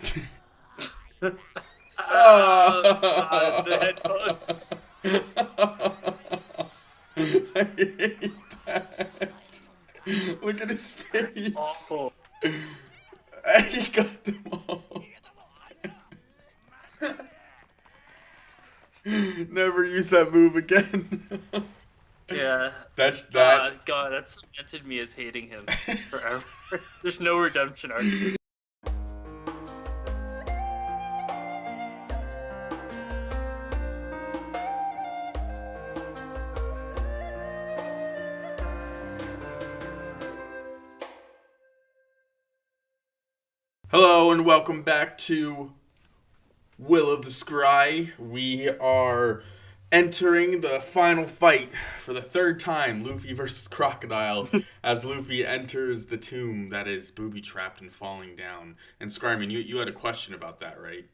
God, the headphones. I hate that. Look at his That's face. awful. He got them all. Never use that move again. Yeah. That's that. God, that cemented me as hating him forever. There's no redemption arc. Hello and welcome back to Will of the Scry. We are entering the final fight for the third time, Luffy versus Crocodile, as Luffy enters the tomb that is booby-trapped and falling down. And Scryman, you had a question about that, right?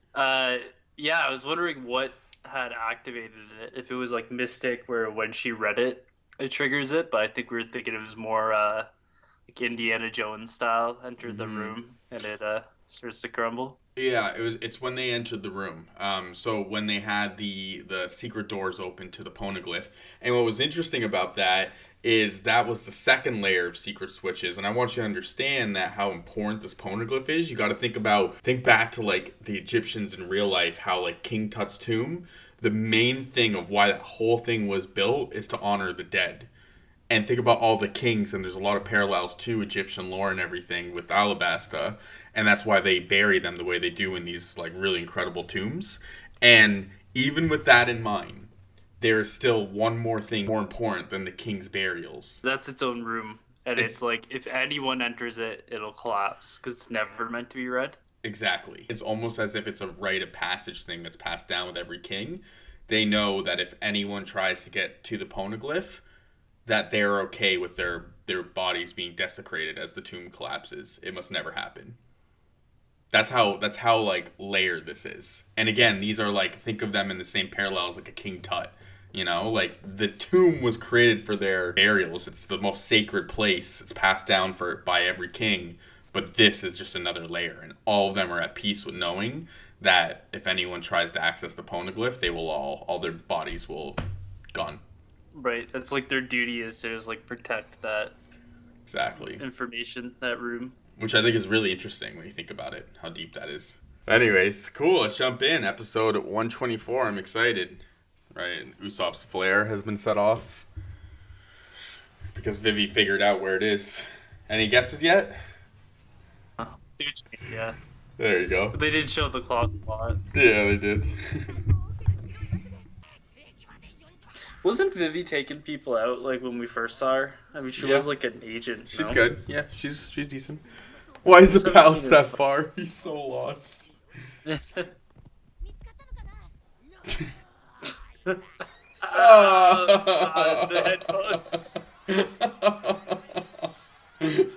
Yeah, I was wondering what had activated it. If it was like Mystic, where when she read it, it triggers it. But I think we were thinking it was more like Indiana Jones style. Entered the room and it starts to crumble. Yeah, it's when they entered the room. So when they had the secret doors open to the poneglyph, and what was interesting about that is that was the second layer of secret switches, and I want you to understand that how important this poneglyph is. You got to think back to like the Egyptians in real life, how like King Tut's tomb. The main thing of why that whole thing was built is to honor the dead. And think about all the kings, and there's a lot of parallels to Egyptian lore and everything with Alabasta, and that's why they bury them the way they do in these like really incredible tombs. And even with that in mind, there's still one more thing more important than the king's burials. That's its own room, and it's like if anyone enters it, it'll collapse because it's never meant to be read. Exactly. It's almost as if it's a rite of passage thing that's passed down with every king. They know that if anyone tries to get to the poneglyph, that they're okay with their bodies being desecrated as the tomb collapses. It must never happen. That's how like layered this is. And again, these are like, think of them in the same parallels like a King Tut. You know, like the tomb was created for their burials. It's the most sacred place. It's passed down for by every king. But this is just another layer, and all of them are at peace with knowing that if anyone tries to access the poneglyph, they will all their bodies will gone. Right. That's like their duty is to just like protect that Exactly. information, that room. Which I think is really interesting when you think about it, how deep that is. Anyways, cool. Let's jump in. Episode 124. I'm excited. Right, and Usopp's flare has been set off because Vivi figured out where it is. Any guesses yet? See what you mean, yeah. There you go. But they did show the clock a lot. Yeah, they did. Wasn't Vivi taking people out like when we first saw her? I mean, she Yeah. was like an agent. She's no? good. Yeah, she's decent. Why is the Just haven't palace seen her. that far? He's so lost. God, the headphones.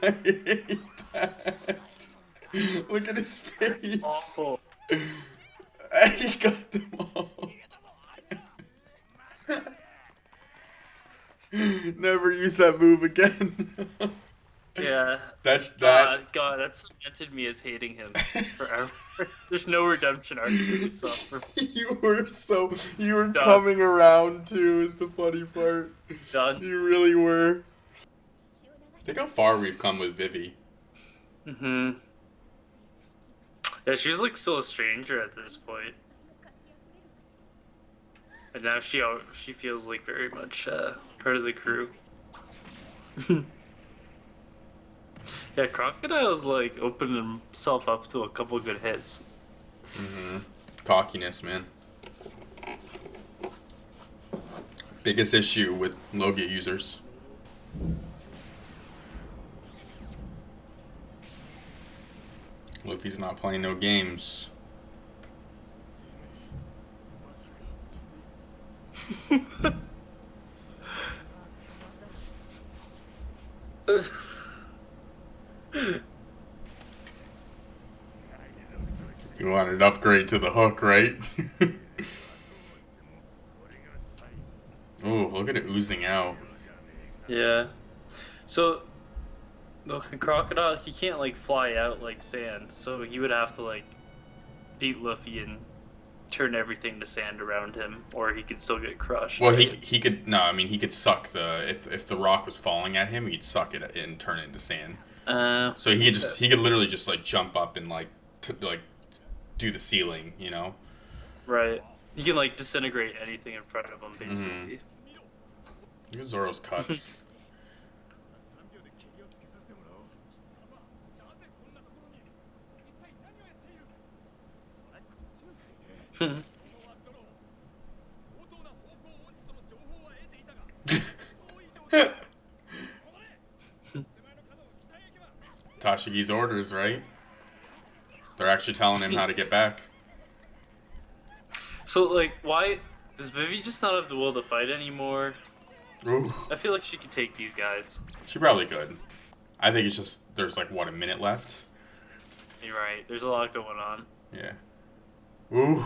I hate that. Look at his face. Awful. He got them all. Never use that move again. Yeah. That's that. God, that cemented me as hating him forever. There's no redemption arc for Usopp. You were Done. coming around too, is the funny part. Done. You really were. Think how far we've come with Vivi. Mm-hmm. Yeah, she's like still a stranger at this point. And now she feels like very much part of the crew. Yeah, Crocodile's like opening himself up to a couple good hits. Mm-hmm. Cockiness, man. Biggest issue with Logia users. Luffy's not playing no games. You want an upgrade to the hook, right? Ooh, look at it oozing out. Yeah. So the crocodile, he can't like fly out like sand, so he would have to like beat Luffy and turn everything to sand around him, or he could still get crushed. Well, right? he could no. I mean, he could suck the if the rock was falling at him, he'd suck it and turn it into sand. So he could literally just like jump up and like like do the ceiling, you know. Right. He can like disintegrate anything in front of him, basically. Look at Zoro's cuts. Tashigi's orders, right? They're actually telling him how to get back. So, like, why does Vivi just not have the will to fight anymore? Ooh. I feel like she could take these guys. She probably could. I think it's just there's like what, a minute left. You're right. There's a lot going on. Yeah. Ooh.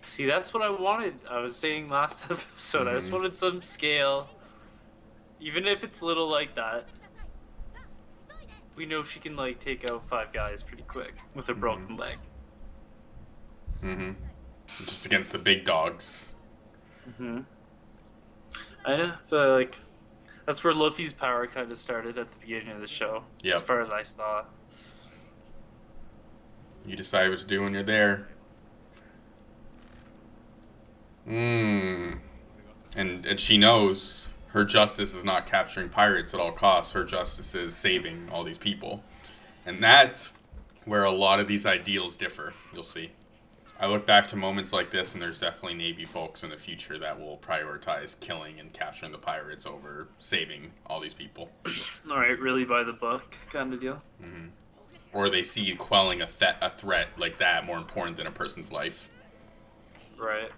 See, that's what I wanted. I was saying last episode, I just wanted some scale. Even if it's little like that. We know she can, like, take out 5 guys pretty quick with a broken leg. Just against the big dogs. I know, but, like, that's where Luffy's power kind of started at the beginning of the show. Yep. As far as I saw. You decide what to do when you're there. And she knows her justice is not capturing pirates at all costs. Her justice is saving all these people. And that's where a lot of these ideals differ. You'll see. I look back to moments like this, and there's definitely Navy folks in the future that will prioritize killing and capturing the pirates over saving all these people. Alright, really by the book kind of deal. Or they see quelling a threat like that more important than a person's life. Right.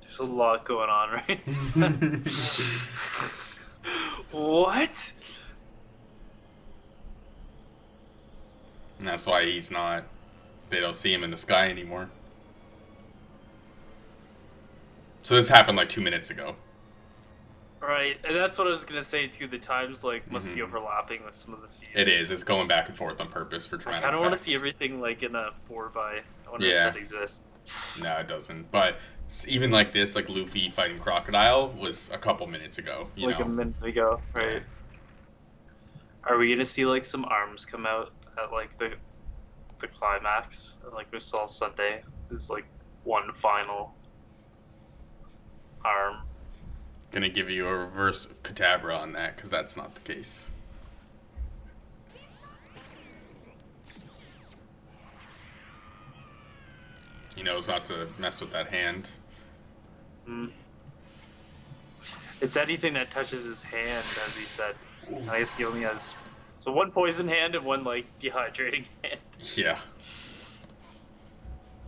There's a lot going on, right? What? And that's why he's not... They don't see him in the sky anymore. So this happened like 2 minutes ago. Right, and that's what I was gonna say too. The times like must be overlapping with some of the scenes. It is. It's going back and forth on purpose for dramatic I don't want to effect. see everything like in a 4x. I wonder if that exists. No, it doesn't. But even like this, like Luffy fighting Crocodile was a couple minutes ago. You know? A minute ago, right? Yeah. Are we gonna see like some arms come out at like the climax? Like we saw Sunday is like one final arm. Gonna give you a reverse Kadabra on that, because that's not the case. He knows not to mess with that hand. It's anything that touches his hand, as he said. I guess he only has so one poison hand and one like dehydrating hand. Yeah.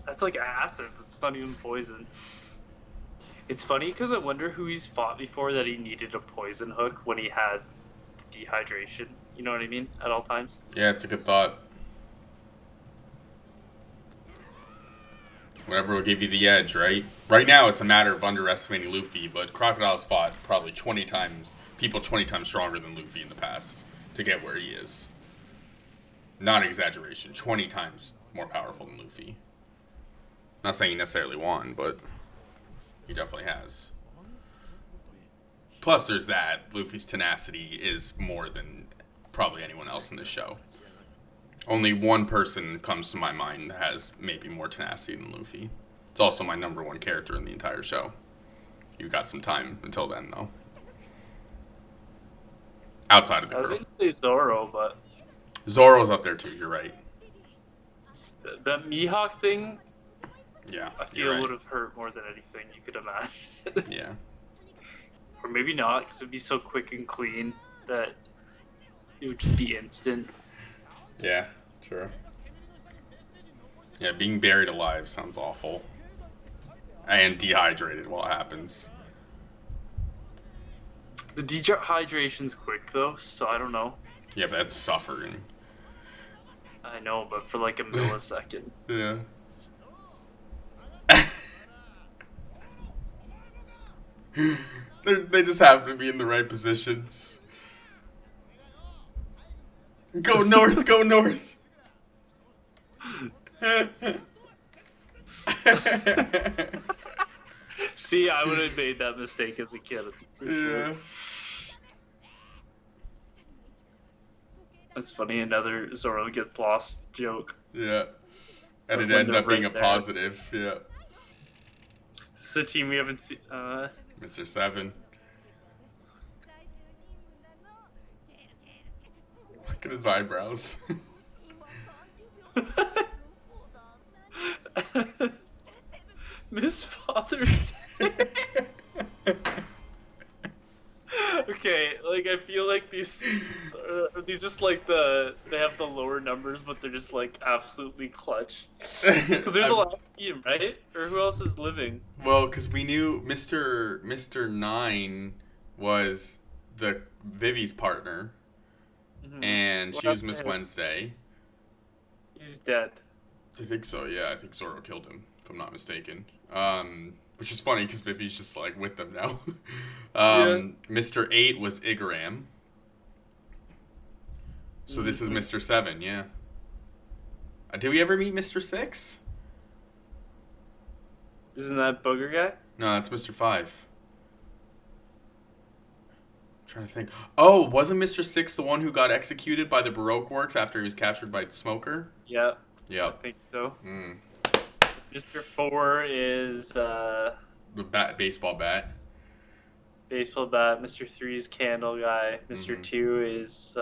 That's like acid. That's not even poison. It's funny because I wonder who he's fought before that he needed a poison hook when he had dehydration. You know what I mean? At all times. Yeah, it's a good thought. Whatever will give you the edge, right? Right now, it's a matter of underestimating Luffy, but Crocodile's fought probably 20 times stronger than Luffy in the past to get where he is. Not an exaggeration. 20 times more powerful than Luffy. Not saying he necessarily won, but he definitely has. Plus, there's that. Luffy's tenacity is more than probably anyone else in this show. Only one person comes to my mind that has maybe more tenacity than Luffy. It's also my number one character in the entire show. You've got some time until then, though. Outside of the I was crew. going to say Zoro, but Zoro's up there too, you're right. that Mihawk thing, Yeah, I feel would have hurt more than anything you could imagine. Yeah. Or maybe not, because it would be so quick and clean that it would just be instant. Yeah, true. Yeah, being buried alive sounds awful. And dehydrated while it happens. The dehydration's quick though, so I don't know. Yeah, but that's suffering. I know, but for like a millisecond. Yeah. They just happen to be in the right positions. Go north, go north. See, I would have made that mistake as a kid, for sure. Yeah. That's funny. Another Zoro gets lost joke. Yeah. And When it ended they're up being a right there. positive. Yeah. It's a team we haven't seen. Mr. Seven. Look at his eyebrows. Miss Father's Day. Okay, like I feel like these just like they have the lower numbers, but they're just like absolutely clutch. Because they're the last team, right? Or who else is living? Well, because we knew Mr. Nine was the Vivi's partner, and What she was happened Miss to him? Wednesday. He's dead. I think so. Yeah, I think Zoro killed him, if I'm not mistaken. Which is funny because Vivi's just like with them now. Yeah. Mr. 8 was Igaram. So this is Mr. 7, yeah. Did we ever meet Mr. 6? Isn't that booger guy? No, that's Mr. 5. I'm trying to think. Oh, wasn't Mr. 6 the one who got executed by the Baroque Works after he was captured by Smoker? Yeah, I Yep. think so. Mm. Mr. 4 is The baseball bat. baseball bat. Mr. 3 is candle guy. Mr. 2 is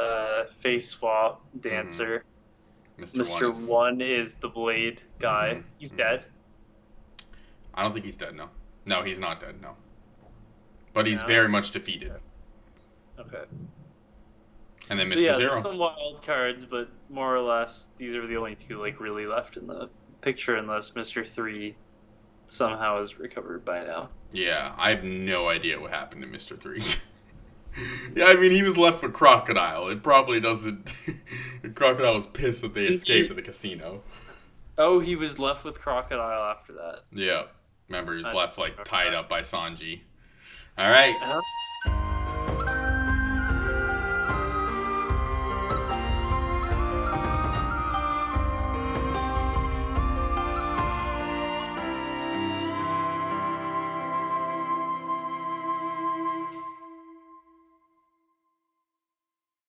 face swap dancer. Mr. 1 is the blade guy. He's dead. I don't think he's dead, no. No, he's not dead, no. But he's No? very much defeated. Okay. And then Mr. So yeah, Zero. there's some wild cards, but more or less these are the only two like really left in the picture, unless Mr. 3 somehow is recovered by now. Yeah, I have no idea what happened to Mr. 3. Yeah, I mean, he was left with Crocodile. It probably doesn't... Crocodile was pissed that they escaped to the casino. Oh, he was left with Crocodile after that. Yeah. Remember, he was left, like, remember tied that. up by Sanji. All right.